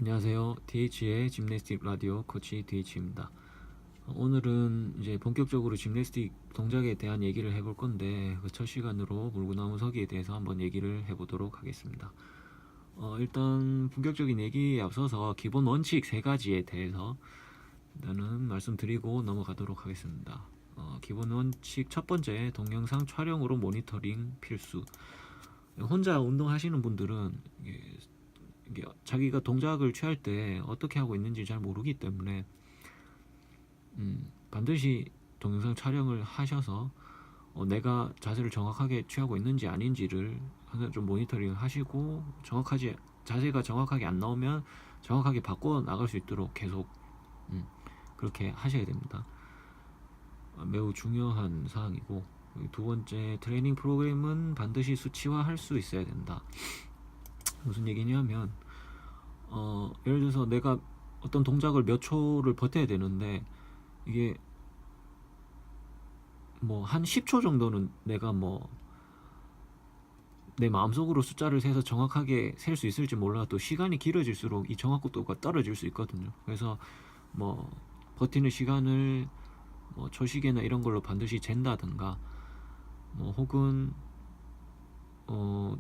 안녕하세요. DH의 짐내스틱 라디오 코치 DH입니다. 오늘은 이제 본격적으로 짐내스틱 동작에 대한 얘기를 해볼 건데 그 첫 시간으로 물구나무 서기에 대해서 한번 얘기를 해보도록 하겠습니다. 일단 본격적인 얘기에 앞서서 기본 원칙 세 가지에 대해서 일단은 말씀드리고 넘어가도록 하겠습니다. 기본 원칙 첫 번째, 동영상 촬영으로 모니터링 필수. 혼자 운동하시는 분들은 이게 자기가 동작을 취할 때 어떻게 하고 있는지 잘 모르기 때문에 반드시 동영상 촬영을 하셔서 내가 자세를 정확하게 취하고 있는지 아닌지를 항상 좀 모니터링 하시고, 자세가 정확하게 안 나오면 정확하게 바꿔 나갈 수 있도록 계속 그렇게 하셔야 됩니다. 매우 중요한 사항이고, 두 번째, 트레이닝 프로그램은 반드시 수치화할 수 있어야 된다. 무슨 얘기냐면 예를 들어서 내가 어떤 동작을 몇 초를 버텨야 되는데 이게 뭐 한 10초 정도는 내가 뭐 내 마음속으로 숫자를 세서 정확하게 셀 수 있을지 몰라도 시간이 길어질수록 이 정확도가 떨어질 수 있거든요. 그래서 뭐 버티는 시간을 뭐 초시계나 이런 걸로 반드시 잰다든가, 뭐 혹은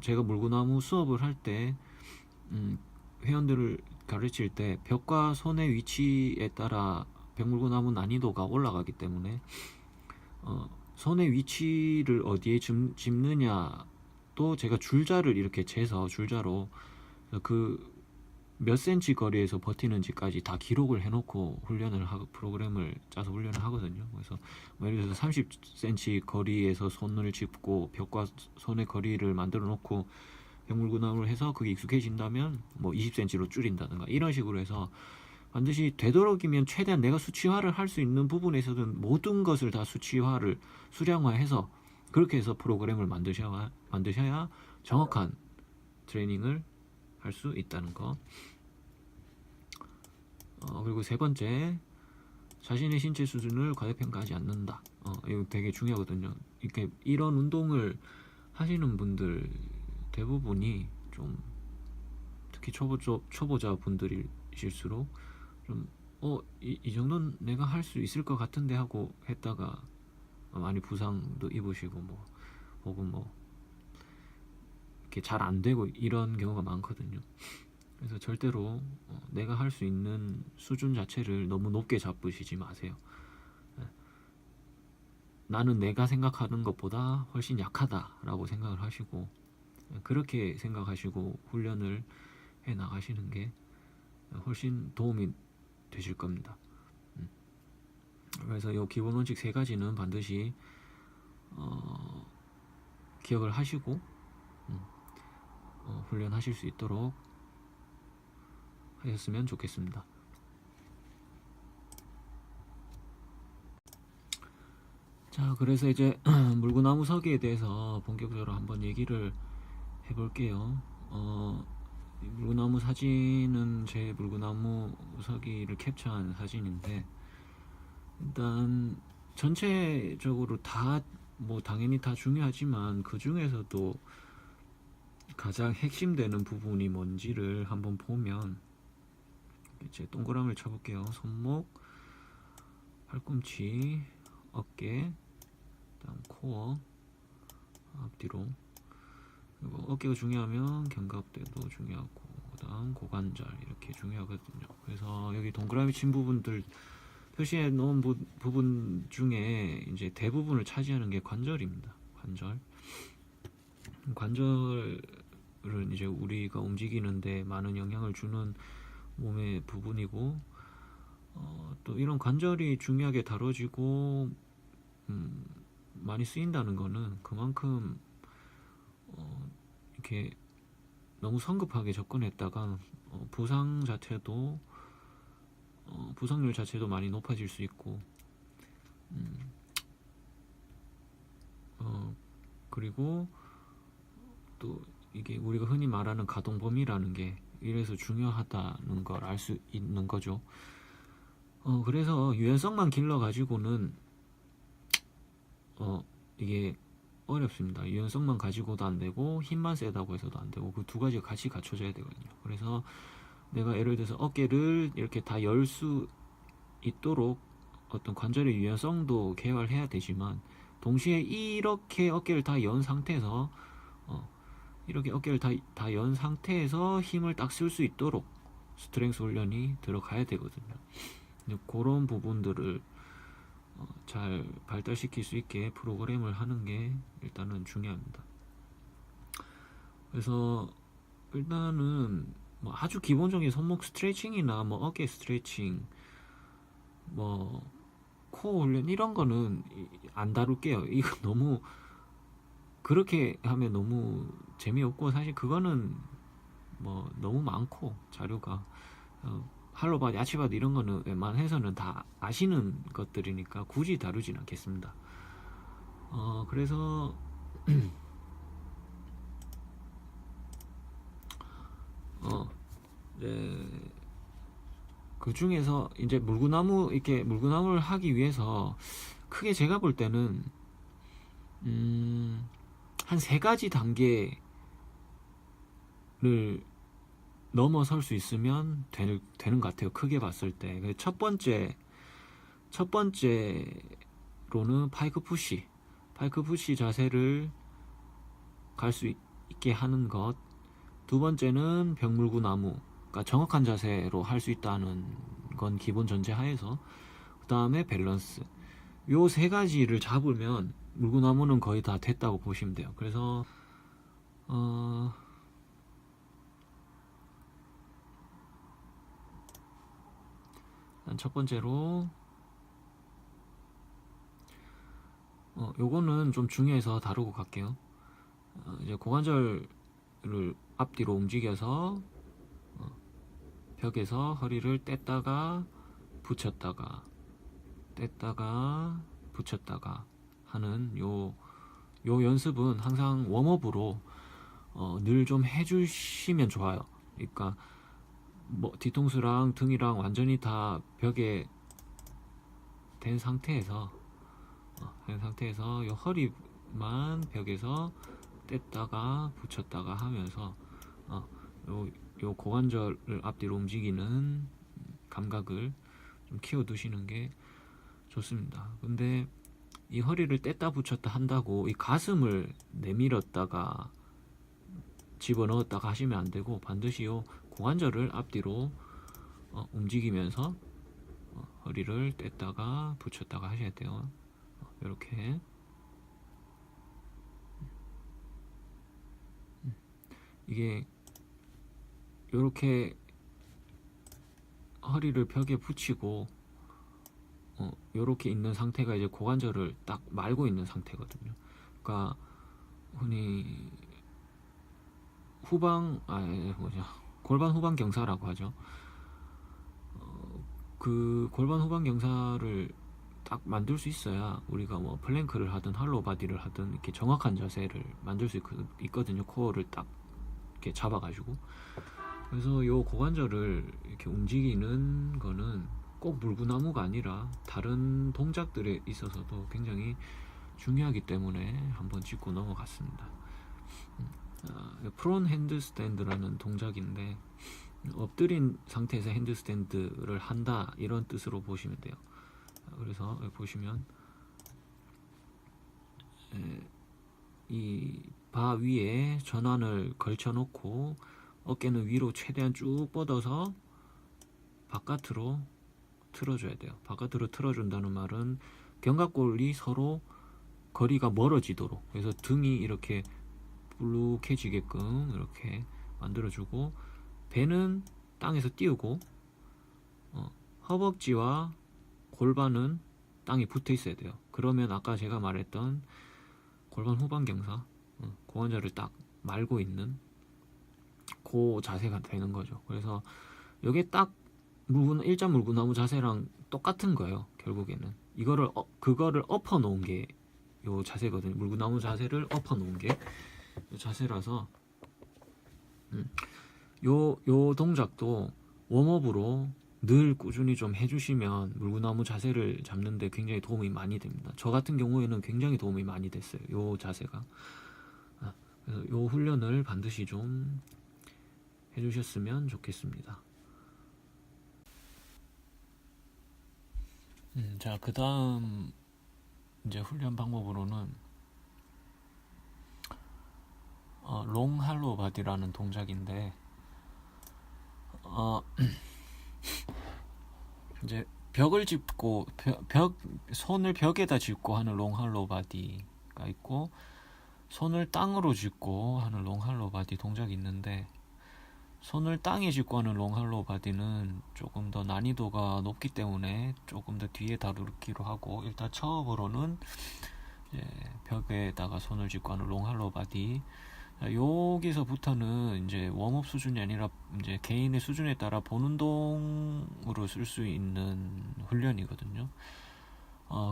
제가 물구나무 수업을 할 때 회원들을 가르칠 때 벽과 손의 위치에 따라 벽물구나무 난이도가 올라가기 때문에 손의 위치를 어디에 짚느냐도 제가 줄자를 이렇게 재서 줄자로 그 몇 센치 거리에서 버티는지까지 다 기록을 해놓고 훈련을 하고 프로그램을 짜서 훈련을 하거든요. 그래서 뭐 예를 들어서 30cm 거리에서 손을 짚고 벽과 손의 거리를 만들어 놓고 벽물구나무를 해서 그게 익숙해진다면 뭐 20cm로 줄인다든가 이런 식으로 해서 반드시 되도록이면 최대한 내가 수치화를 할 수 있는 부분에서는 모든 것을 다 수량화해서 그렇게 해서 프로그램을 만드셔야 정확한 트레이닝을 할 수 있다는 거. 그리고 세 번째, 자신의 신체 수준을 과대평가하지 않는다. 이거 되게 중요하거든요. 이렇게 이런 운동을 하시는 분들 대부분이 좀, 특히 초보자 분들이실수록 좀 이 정도는 내가 할 수 있을 것 같은데 하고 했다가 많이 부상도 입으시고 뭐 혹은 뭐 이렇게 잘 안 되고 이런 경우가 많거든요. 그래서 절대로 내가 할 수 있는 수준 자체를 너무 높게 잡으시지 마세요. 나는 내가 생각하는 것보다 훨씬 약하다라고 생각을 하시고, 그렇게 생각하시고 훈련을 해 나가시는 게 훨씬 도움이 되실 겁니다. 그래서 이 기본 원칙 세 가지는 반드시 기억을 하시고 훈련하실 수 있도록 하셨으면 좋겠습니다. 자, 그래서 이제 물구나무 서기에 대해서 본격적으로 한번 얘기를 해볼게요. 물구나무 사진은 제 물구나무 서기를 캡처한 사진인데, 일단 전체적으로 다 뭐 당연히 다 중요하지만 그 중에서도 가장 핵심되는 부분이 뭔지를 한번 보면, 이제 동그라미를 쳐볼게요. 손목, 팔꿈치, 어깨, 다음 코어, 앞뒤로. 그리고 어깨가 중요하면 견갑대도 중요하고, 그다음 고관절 이렇게 중요하거든요. 그래서 여기 동그라미 친 부분들 표시해 놓은 부분 중에 이제 대부분을 차지하는 게 관절입니다. 관절은 이제 우리가 움직이는데 많은 영향을 주는 몸의 부분이고, 또 이런 관절이 중요하게 다뤄지고 많이 쓰인다는 거는 그만큼 이렇게 너무 성급하게 접근했다가 부상률 자체도 많이 높아질 수 있고, 그리고 또 이게 우리가 흔히 말하는 가동 범위라는 게 이래서 중요하다는 걸 알 수 있는 거죠. 그래서 유연성만 길러 가지고는 이게 어렵습니다. 유연성만 가지고도 안 되고 힘만 세다고 해서도 안 되고 그 두 가지가 같이 갖춰져야 되거든요. 그래서 내가 예를 들어서 어깨를 이렇게 다 열 수 있도록 어떤 관절의 유연성도 개발해야 되지만, 동시에 이렇게 어깨를 다 연 상태에서 이렇게 어깨를 다 연 상태에서 힘을 딱 쓸 수 있도록 스트렝스 훈련이 들어가야 되거든요. 그런 부분들을 잘 발달시킬 수 있게 프로그램을 하는 게 일단은 중요합니다. 그래서 일단은 뭐 아주 기본적인 손목 스트레칭이나 뭐 어깨 스트레칭, 뭐 코어 훈련 이런 거는 안 다룰게요. 이거 너무 그렇게 하면 너무 재미없고, 사실 그거는 뭐 너무 많고 자료가 할로바디, 아치바디 이런 거는 웬만해서는 다 아시는 것들이니까 굳이 다루진 않겠습니다. 그래서 그 중에서 이제 물구나무를 하기 위해서 크게 제가 볼 때는 한 세 가지 단계를 넘어설 수 있으면 되는 것 같아요. 크게 봤을 때. 첫 번째로는 파이크 푸시 자세를 갈 수 있게 하는 것. 두 번째는 벽물구나무, 그러니까 정확한 자세로 할 수 있다는 건 기본 전제 하에서, 그 다음에 밸런스. 요 세 가지를 잡으면 물구나무는 거의 다 됐다고 보시면 돼요. 그래서 첫 번째로 요거는 좀 중요해서 다루고 갈게요. 이제 고관절을 앞뒤로 움직여서 벽에서 허리를 뗐다가 붙였다가 뗐다가 붙였다가 하는 요 연습은 항상 웜업으로 늘 좀 해주시면 좋아요. 그러니까 뭐 뒤통수랑 등이랑 완전히 다 벽에 된 상태에서 요 허리만 벽에서 뗐다가 붙였다가 하면서 요 고관절을 앞뒤로 움직이는 감각을 좀 키워두시는 게 좋습니다. 근데 이 허리를 뗐다 붙였다 한다고 이 가슴을 내밀었다가 집어넣었다가 하시면 안 되고, 반드시 요 고관절을 앞뒤로 움직이면서 허리를 뗐다가 붙였다가 하셔야 돼요. 이렇게 이게 이렇게 허리를 벽에 붙이고 이렇게 있는 상태가 이제 고관절을 딱 말고 있는 상태거든요. 그러니까 흔히 골반 후방 경사라고 하죠. 그 골반 후방 경사를 딱 만들 수 있어야 우리가 뭐 플랭크를 하든 할로우 바디를 하든 이렇게 정확한 자세를 만들 수 있거든요. 코어를 딱 이렇게 잡아가지고. 그래서 요 고관절을 이렇게 움직이는 거는 꼭 물구나무가 아니라 다른 동작들에 있어서도 굉장히 중요하기 때문에 한번 짚고 넘어갔습니다. 프론 핸드 스탠드라는 동작인데, 엎드린 상태에서 핸드 스탠드를 한다, 이런 뜻으로 보시면 돼요. 그래서 여기 보시면 이 바 위에 전환을 걸쳐 놓고 어깨는 위로 최대한 쭉 뻗어서 바깥으로 틀어줘야 돼요. 바깥으로 틀어준다는 말은 견갑골이 서로 거리가 멀어지도록, 그래서 등이 이렇게 불룩해지게끔 이렇게 만들어주고, 배는 땅에서 띄우고 허벅지와 골반은 땅에 붙어 있어야 돼요. 그러면 아까 제가 말했던 골반 후방 경사, 고관절을 딱 말고 있는 그 자세가 되는 거죠. 그래서 이게 딱 일자 물구나무 자세랑 똑같은 거예요. 결국에는 그거를 엎어 놓은 게 요 자세거든요. 물구나무 자세를 엎어 놓은 게 요 자세라서 요 동작도 웜업으로 늘 꾸준히 좀 해주시면 물구나무 자세를 잡는데 굉장히 도움이 많이 됩니다. 저 같은 경우에는 굉장히 도움이 많이 됐어요. 요 자세가. 그래서 요 훈련을 반드시 좀 해주셨으면 좋겠습니다. 자, 그 다음 이제 훈련 방법으로는 롱 할로우 바디라는 동작인데, 어, 이제 벽을 짚고 손을 벽에다 짚고 하는 롱 할로우 바디가 있고, 손을 땅으로 짚고 하는 롱 할로우 바디 동작이 있는데, 손을 땅에 짚고 하는 롱 할로우 바디는 조금 더 난이도가 높기 때문에 조금 더 뒤에 다루기로 하고, 일단 처음으로는 이제 벽에다가 손을 짚고 하는 롱 할로우 바디, 여기서부터는 이제 웜업 수준이 아니라 이제 개인의 수준에 따라 본운동으로 쓸 수 있는 훈련이거든요.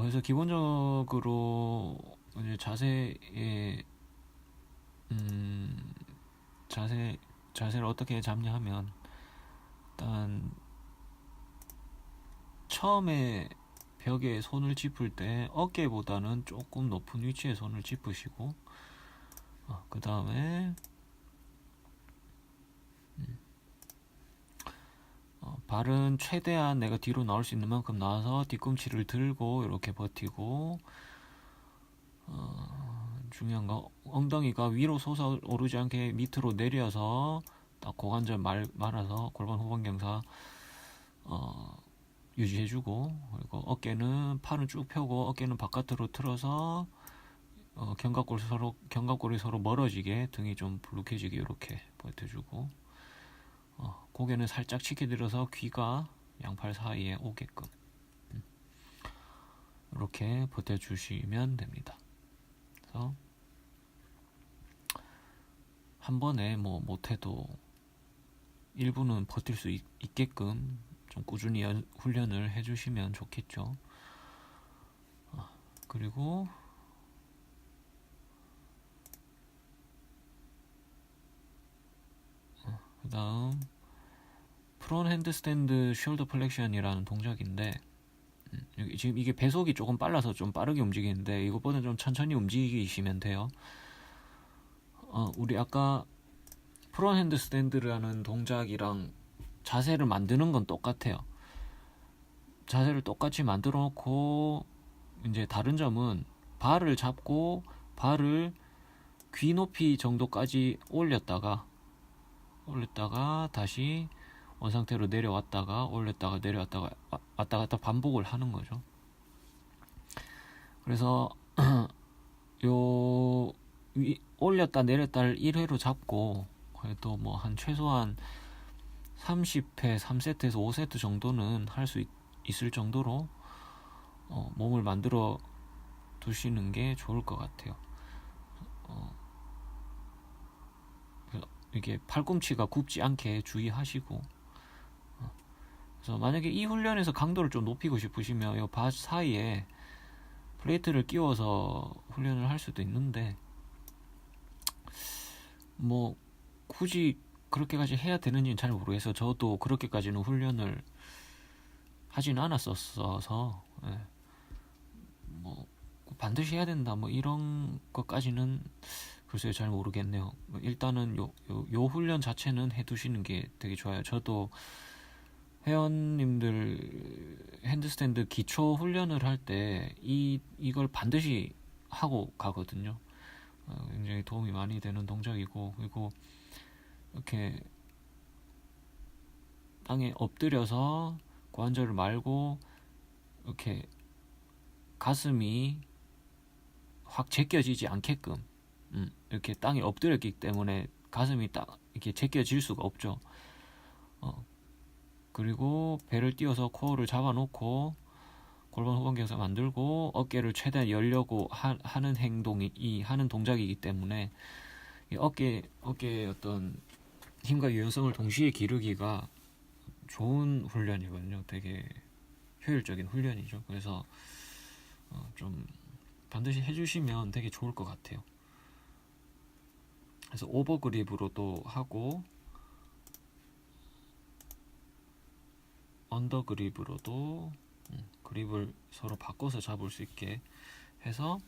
그래서 기본적으로 이제 음, 자세를 어떻게 잡냐 하면, 일단 처음에 벽에 손을 짚을 때 어깨보다는 조금 높은 위치에 손을 짚으시고, 그 다음에 발은 최대한 내가 뒤로 나올 수 있는 만큼 나와서 뒤꿈치를 들고 이렇게 버티고, 중요한 거 엉덩이가 위로 솟아오르지 않게 밑으로 내려서 딱 고관절 말아서 골반 후방 경사 유지해주고, 그리고 어깨는 팔은 쭉 펴고 어깨는 바깥으로 틀어서 견갑골이 서로 멀어지게, 등이 좀 불룩해지게 이렇게 버텨주고, 고개는 살짝 치켜들어서 귀가 양팔 사이에 오게끔 이렇게 버텨주시면 됩니다. 그래서 한 번에 뭐 못해도 일부는 버틸 수 있게끔 좀 꾸준히 훈련을 해주시면 좋겠죠. 그리고 그 다음 프론 핸드스탠드 숄더 플렉션이라는 동작인데, 지금 이게 배속이 조금 빨라서 좀 빠르게 움직이는데 이것보다 좀 천천히 움직이시면 돼요. 우리 아까 프론 핸드스탠드라는 동작이랑 자세를 만드는 건 똑같아요. 자세를 똑같이 만들어 놓고, 이제 다른 점은 발을 잡고 발을 귀 높이 정도까지 올렸다가 다시 원상태로 내려왔다가 올렸다가 내려왔다가 왔다 갔다 반복을 하는 거죠. 그래서 요 올렸다 내렸다를 1회로 잡고, 그래도 뭐 한 최소한 30회 3세트에서 5세트 정도는 할 수 있을 정도로 몸을 만들어 두시는 게 좋을 것 같아요. 이게 팔꿈치가 굽지 않게 주의하시고, 그래서 만약에 이 훈련에서 강도를 좀 높이고 싶으시면 이 바 사이에 플레이트를 끼워서 훈련을 할 수도 있는데, 뭐 굳이 그렇게까지 해야 되는지는 잘 모르겠어요. 저도 그렇게까지는 훈련을 하진 않았었어서, 뭐 반드시 해야 된다 뭐 이런 것까지는 글쎄요, 잘 모르겠네요. 일단은 요 훈련 자체는 해두시는 게 되게 좋아요. 저도 회원님들 핸드스탠드 기초 훈련을 할 때 이걸 반드시 하고 가거든요. 굉장히 도움이 많이 되는 동작이고, 그리고 이렇게 땅에 엎드려서 고관절을 말고 이렇게 가슴이 확 제껴지지 않게끔, 이렇게 땅에 엎드렸기 때문에 가슴이 딱 이렇게 제껴질 수가 없죠. 그리고 배를 띄워서 코어를 잡아놓고 골반 후방 경사 만들고 어깨를 최대한 열려고 하는 하는 동작이기 때문에 이 어깨의 어떤 힘과 유연성을 동시에 기르기가 좋은 훈련이거든요. 되게 효율적인 훈련이죠. 그래서 좀 반드시 해주시면 되게 좋을 것 같아요. 그래서 오버그립으로도 하고 언더그립으로도 그립을 서로 바꿔서 잡을 수 있게 해서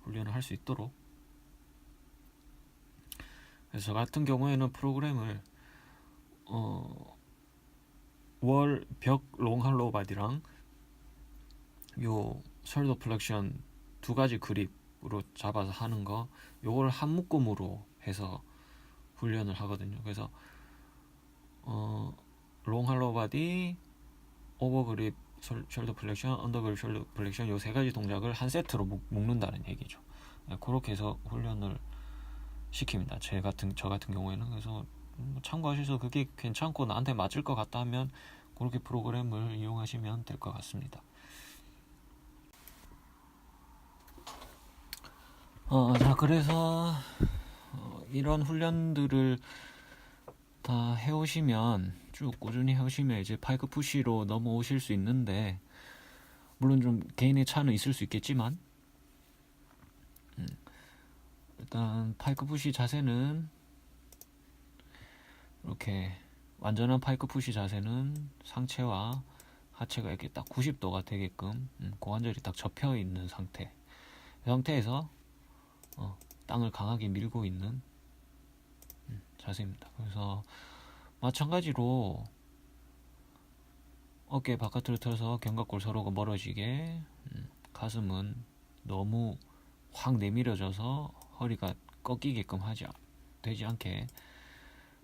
훈련을 할 수 있도록. 그래서 저 같은 경우에는 프로그램을 월 벽 롱할로우 바디랑 요 숄더 플렉션 두 가지 그립으로 잡아서 하는 거, 요걸 한 묶음으로 해서 훈련을 하거든요. 그래서 롱 할로 바디, 오버그립 숄더 플렉션, 언더그립 숄더 플렉션, 요 세 가지 동작을 한 세트로 묶는다는 얘기죠. 그렇게 해서 훈련을 시킵니다. 저 같은 경우에는. 그래서 참고하셔서 그게 괜찮고 나한테 맞을 것 같다 하면 그렇게 프로그램을 이용하시면 될 것 같습니다. 자, 그래서 이런 훈련들을 다 해오시면, 쭉 꾸준히 해오시면 이제 파이크 푸시로 넘어오실 수 있는데, 물론 좀 개인의 차는 있을 수 있겠지만, 일단 파이크 푸시 자세는 이렇게, 완전한 파이크 푸시 자세는 상체와 하체가 이렇게 딱 90도가 되게끔 고관절이 딱 접혀 있는 상태. 이 상태에서 땅을 강하게 밀고 있는 자세입니다. 그래서 마찬가지로 어깨 바깥으로 틀어서 견갑골 서로가 멀어지게, 가슴은 너무 확 내밀어져서 허리가 꺾이게끔 되지 않게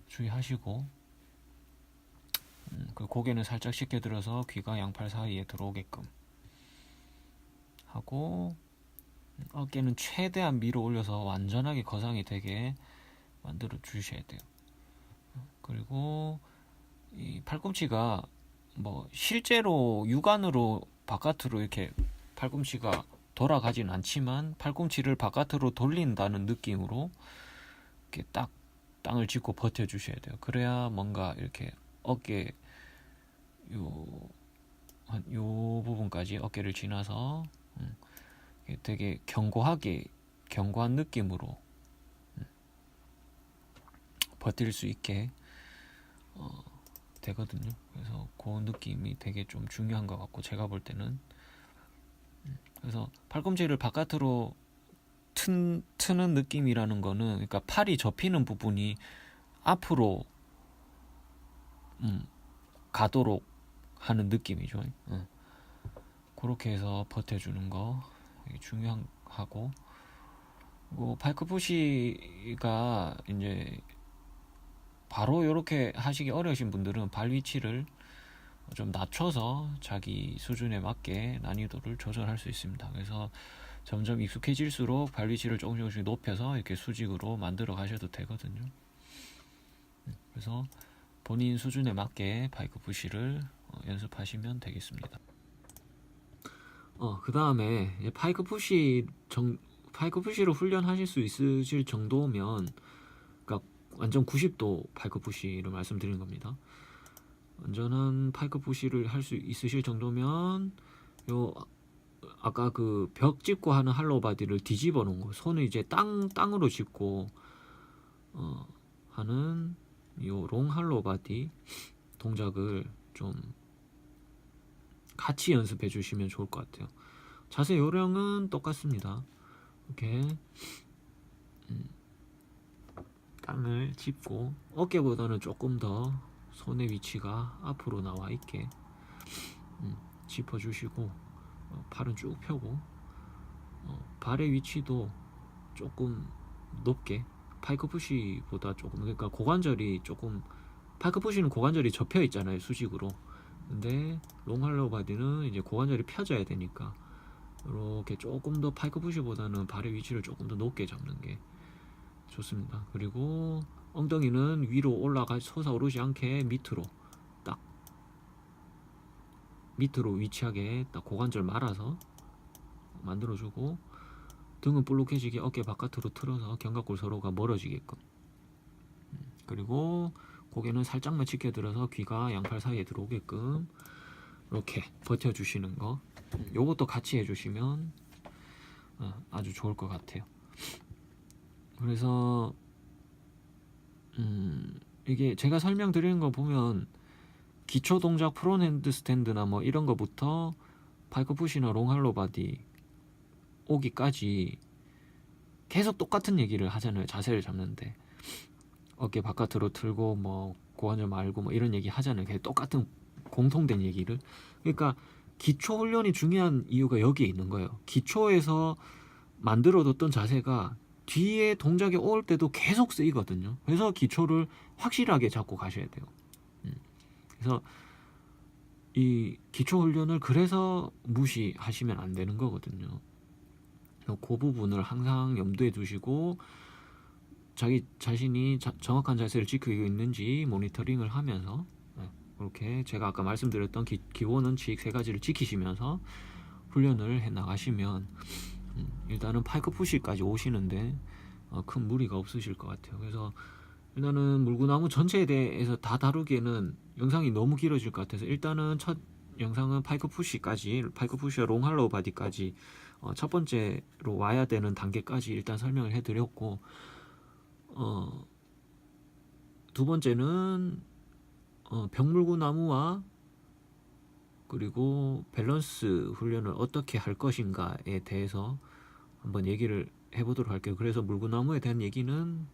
주의하시고, 그 고개는 살짝 쉽게 들어서 귀가 양팔 사이에 들어오게끔 하고, 어깨는 최대한 밀어 올려서 완전하게 거상이 되게 만들어 주셔야 돼요. 그리고 이 팔꿈치가 뭐 실제로 육안으로 바깥으로 이렇게 팔꿈치가 돌아가진 않지만, 팔꿈치를 바깥으로 돌린다는 느낌으로 이렇게 딱 땅을 짚고 버텨 주셔야 돼요. 그래야 뭔가 이렇게 어깨 요 부분까지 어깨를 지나서 되게 견고한 느낌으로 버틸 수 있게 되거든요. 그래서 그 느낌이 되게 좀 중요한 것 같고, 제가 볼 때는. 그래서 팔꿈치를 바깥으로 트는 느낌이라는 거는, 그러니까 팔이 접히는 부분이 앞으로 가도록 하는 느낌이죠. 그렇게 해서 버텨주는 거 되게 중요하고, 파이크 푸시가 이제 바로 이렇게 하시기 어려우신 분들은 발 위치를 좀 낮춰서 자기 수준에 맞게 난이도를 조절할 수 있습니다. 그래서 점점 익숙해질수록 발 위치를 조금씩 높여서 이렇게 수직으로 만들어 가셔도 되거든요. 그래서 본인 수준에 맞게 파이크 푸시를 연습하시면 되겠습니다. 그 다음에 파이크 푸시로 훈련하실 수 있으실 정도면, 그러니까 완전 90도 파이크 푸시를 말씀드린 겁니다. 완전한 파이크 푸시를 할 수 있으실 정도면, 아까 그 벽 짚고 하는 할로우 바디를 뒤집어 놓은 거, 손을 이제 땅으로 짚고 하는 요 롱 할로우 바디 동작을 좀 같이 연습해 주시면 좋을 것 같아요. 자세 요령은 똑같습니다. 이렇게 땅을 짚고, 어깨보다는 조금 더 손의 위치가 앞으로 나와 있게 짚어주시고, 팔은 쭉 펴고, 발의 위치도 조금 높게, 파이크 푸시보다 조금, 그러니까 파이크 푸시는 고관절이 접혀 있잖아요, 수직으로. 근데 롱 할로우 바디는 이제 고관절이 펴져야 되니까 이렇게 조금 더 파이크 푸시보다는 발의 위치를 조금 더 높게 잡는 게 좋습니다. 그리고 엉덩이는 위로 솟아오르지 않게 밑으로 위치하게 딱 고관절 말아서 만들어주고, 등은 볼록해지게 어깨 바깥으로 틀어서 견갑골 서로가 멀어지게끔, 그리고 고개는 살짝만 치켜들어서 귀가 양팔 사이에 들어오게끔 이렇게 버텨주시는 거, 요것도 같이 해주시면 아주 좋을 것 같아요. 그래서 이게 제가 설명드리는 거 보면 기초 동작 프론핸드 스탠드나 뭐 이런 거부터 파이크 푸시나 롱 할로우 바디 오기까지 계속 똑같은 얘기를 하잖아요. 자세를 잡는데 어깨 바깥으로 틀고 뭐 고관절 말고 뭐 이런 얘기 하잖아요. 똑같은 공통된 얘기를. 그러니까 기초 훈련이 중요한 이유가 여기에 있는 거예요. 기초에서 만들어뒀던 자세가 뒤에 동작이 올 때도 계속 쓰이거든요. 그래서 기초를 확실하게 잡고 가셔야 돼요. 그래서 이 기초 훈련을 그래서 무시하시면 안 되는 거거든요. 그 부분을 항상 염두에 두시고 자기 자신이 정확한 자세를 지키고 있는지 모니터링을 하면서 이렇게 제가 아까 말씀드렸던 기본 원칙 3가지를 지키시면서 훈련을 해 나가시면 일단은 파이크 푸시까지 오시는데 큰 무리가 없으실 것 같아요. 그래서 일단은 물구나무 전체에 대해서 다 다루기에는 영상이 너무 길어질 것 같아서 일단은 첫 영상은 파이크 푸시와 롱 할로우 바디까지 첫 번째로 와야 되는 단계까지 일단 설명을 해드렸고, 두 번째는 벽물구나무와 그리고 밸런스 훈련을 어떻게 할 것인가에 대해서 한번 얘기를 해보도록 할게요. 그래서 물구나무에 대한 얘기는,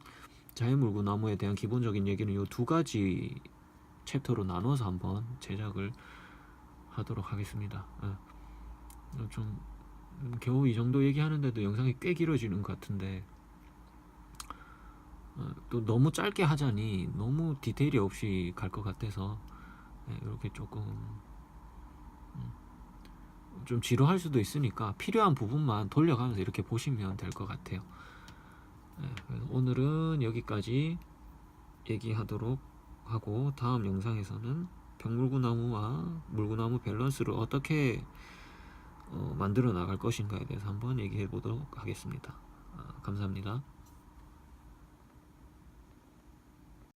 자연물구나무에 대한 기본적인 얘기는 이 2가지 챕터로 나눠서 한번 제작을 하도록 하겠습니다. 좀 겨우 이 정도 얘기하는데도 영상이 꽤 길어지는 것 같은데, 또 너무 짧게 하자니 너무 디테일이 없이 갈 것 같아서 이렇게 조금 좀 지루할 수도 있으니까 필요한 부분만 돌려가면서 이렇게 보시면 될 것 같아요. 그래서 오늘은 여기까지 얘기하도록 하고, 다음 영상에서는 벽물구나무와 물구나무 밸런스를 어떻게 만들어 나갈 것인가에 대해서 한번 얘기해 보도록 하겠습니다. 감사합니다.